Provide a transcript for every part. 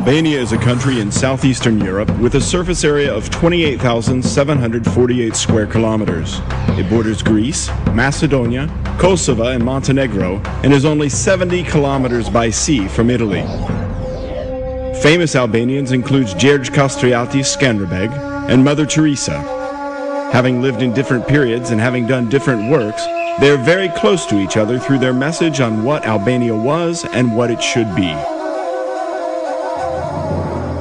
Albania is a country in southeastern Europe with a surface area of 28,748 square kilometers. It borders Greece, Macedonia, Kosovo, and Montenegro, and is only 70 kilometers by sea from Italy. Famous Albanians include Gjergj Kastriatis Skanderbeg and Mother Teresa. Having lived in different periods and having done different works, they are very close to each other through their message on what Albania was and what it should be.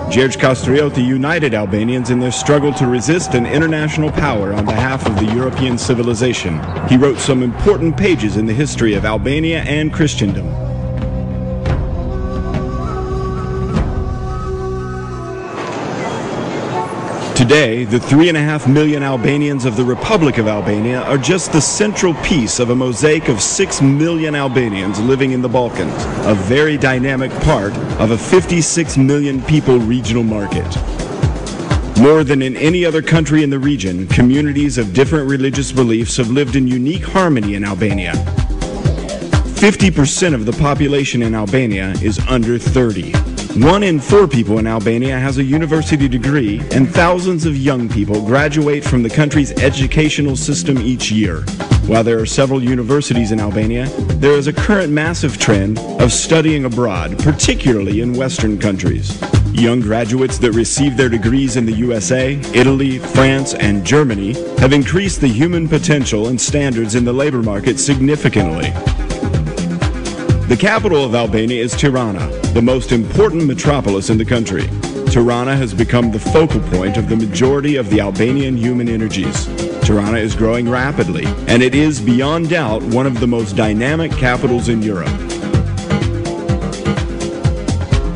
Gjergj Kastrioti united Albanians in their struggle to resist an international power on behalf of the European civilization. He wrote some important pages in the history of Albania and Christendom. Today, the 3.5 million Albanians of the Republic of Albania are just the central piece of a mosaic of 6 million Albanians living in the Balkans, a very dynamic part of a 56 million people regional market. More than in any other country in the region, communities of different religious beliefs have lived in unique harmony in Albania. 50% of the population in Albania is under 30. 1 in 4 people in Albania has a university degree, and thousands of young people graduate from the country's educational system each year. While there are several universities in Albania, there is a current massive trend of studying abroad, particularly in Western countries. Young graduates that receive their degrees in the USA, Italy, France, and Germany have increased the human potential and standards in the labor market significantly. The capital of Albania is Tirana, the most important metropolis in the country. Tirana has become the focal point of the majority of the Albanian human energies. Tirana is growing rapidly, and it is beyond doubt one of the most dynamic capitals in Europe.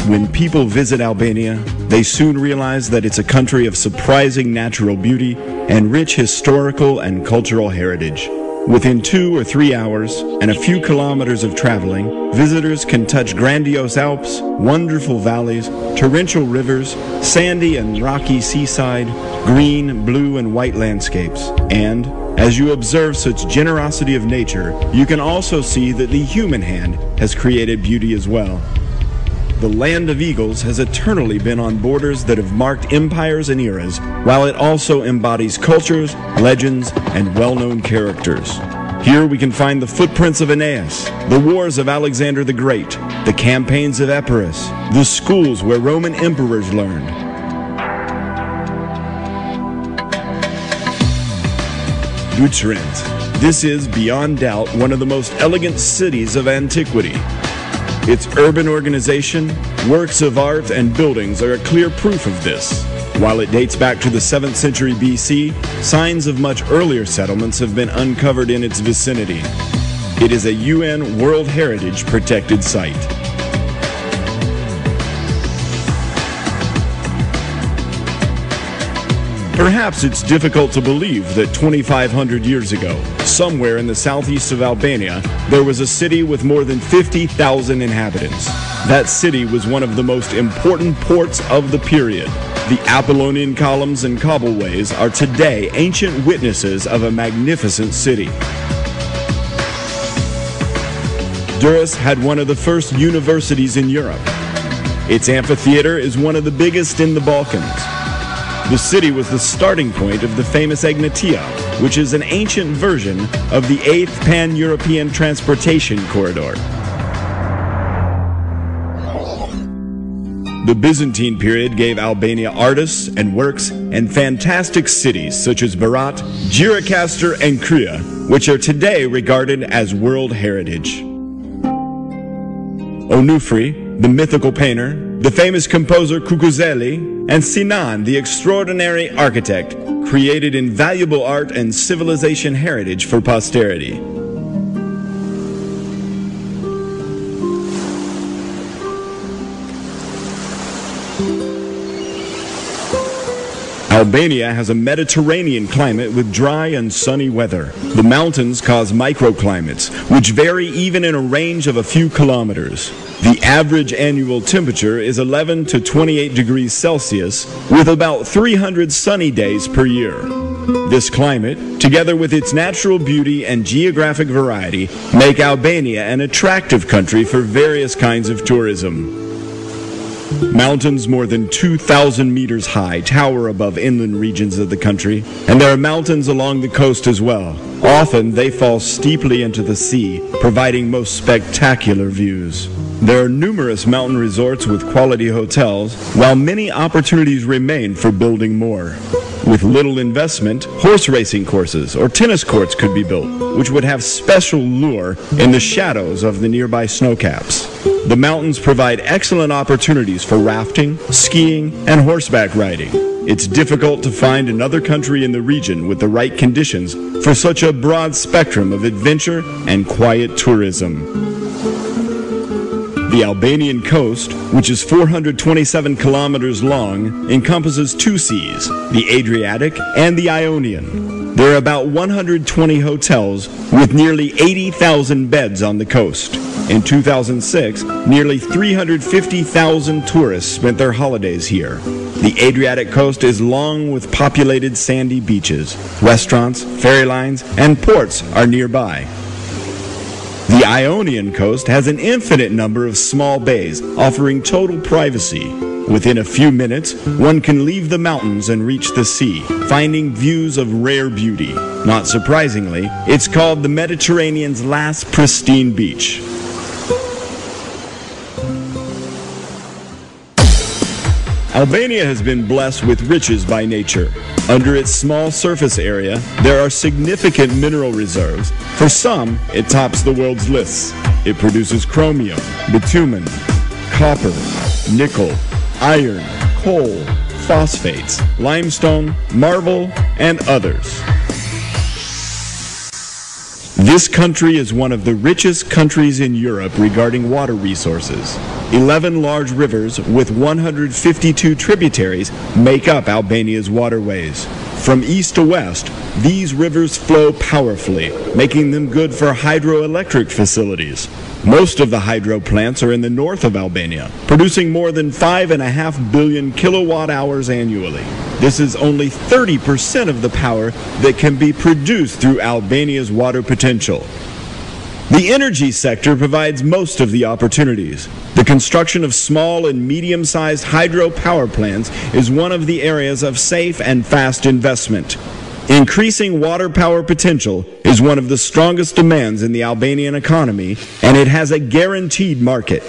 When people visit Albania, they soon realize that it's a country of surprising natural beauty and rich historical and cultural heritage. Within 2 or 3 hours and a few kilometers of traveling, visitors can touch grandiose Alps, wonderful valleys, torrential rivers, sandy and rocky seaside, green, blue, and white landscapes. And, as you observe such generosity of nature, you can also see that the human hand has created beauty as well. The land of eagles has eternally been on borders that have marked empires and eras, while it also embodies cultures, legends, and well-known characters. Here we can find the footprints of Aeneas, the wars of Alexander the Great, the campaigns of Epirus, the schools where Roman emperors learned. Bucharest. This is, beyond doubt, one of the most elegant cities of antiquity. Its urban organization, works of art, and buildings are a clear proof of this. While it dates back to the 7th century BC, signs of much earlier settlements have been uncovered in its vicinity. It is a UN World Heritage protected site. Perhaps it's difficult to believe that 2,500 years ago, somewhere in the southeast of Albania, there was a city with more than 50,000 inhabitants. That city was one of the most important ports of the period. The Apollonian columns and cobbleways are today ancient witnesses of a magnificent city. Durrës had one of the first universities in Europe. Its amphitheater is one of the biggest in the Balkans. The city was the starting point of the famous Egnatia, which is an ancient version of the 8th Pan-European Transportation Corridor. The Byzantine period gave Albania artists and works and fantastic cities such as Berat, Gjirokastër, and Krye, which are today regarded as World Heritage. Onufri, the mythical painter, the famous composer Kukuzeli, and Sinan, the extraordinary architect, created invaluable art and civilization heritage for posterity. Albania has a Mediterranean climate with dry and sunny weather. The mountains cause microclimates, which vary even in a range of a few kilometers. The average annual temperature is 11 to 28 degrees Celsius, with about 300 sunny days per year. This climate, together with its natural beauty and geographic variety, make Albania an attractive country for various kinds of tourism. Mountains more than 2,000 meters high tower above inland regions of the country, and there are mountains along the coast as well. Often they fall steeply into the sea, providing most spectacular views. There are numerous mountain resorts with quality hotels, while many opportunities remain for building more. With little investment, horse racing courses or tennis courts could be built, which would have special lure in the shadows of the nearby snowcaps. The mountains provide excellent opportunities for rafting, skiing, and horseback riding. It's difficult to find another country in the region with the right conditions for such a broad spectrum of adventure and quiet tourism. The Albanian coast, which is 427 kilometers long, encompasses two seas, the Adriatic and the Ionian. There are about 120 hotels with nearly 80,000 beds on the coast. In 2006, nearly 350,000 tourists spent their holidays here. The Adriatic coast is long with populated sandy beaches. Restaurants, ferry lines, and ports are nearby. The Ionian coast has an infinite number of small bays, offering total privacy. Within a few minutes, one can leave the mountains and reach the sea, finding views of rare beauty. Not surprisingly, it's called the Mediterranean's last pristine beach. Albania has been blessed with riches by nature. Under its small surface area, there are significant mineral reserves. For some, it tops the world's lists. It produces chromium, bitumen, copper, nickel, iron, coal, phosphates, limestone, marble, and others. This country is one of the richest countries in Europe regarding water resources. 11 large rivers with 152 tributaries make up Albania's waterways. From east to west, these rivers flow powerfully, making them good for hydroelectric facilities. Most of the hydro plants are in the north of Albania, producing more than 5.5 billion kilowatt hours annually. This is only 30% of the power that can be produced through Albania's water potential. The energy sector provides most of the opportunities. The construction of small and medium-sized hydropower plants is one of the areas of safe and fast investment. Increasing water power potential is one of the strongest demands in the Albanian economy, and it has a guaranteed market.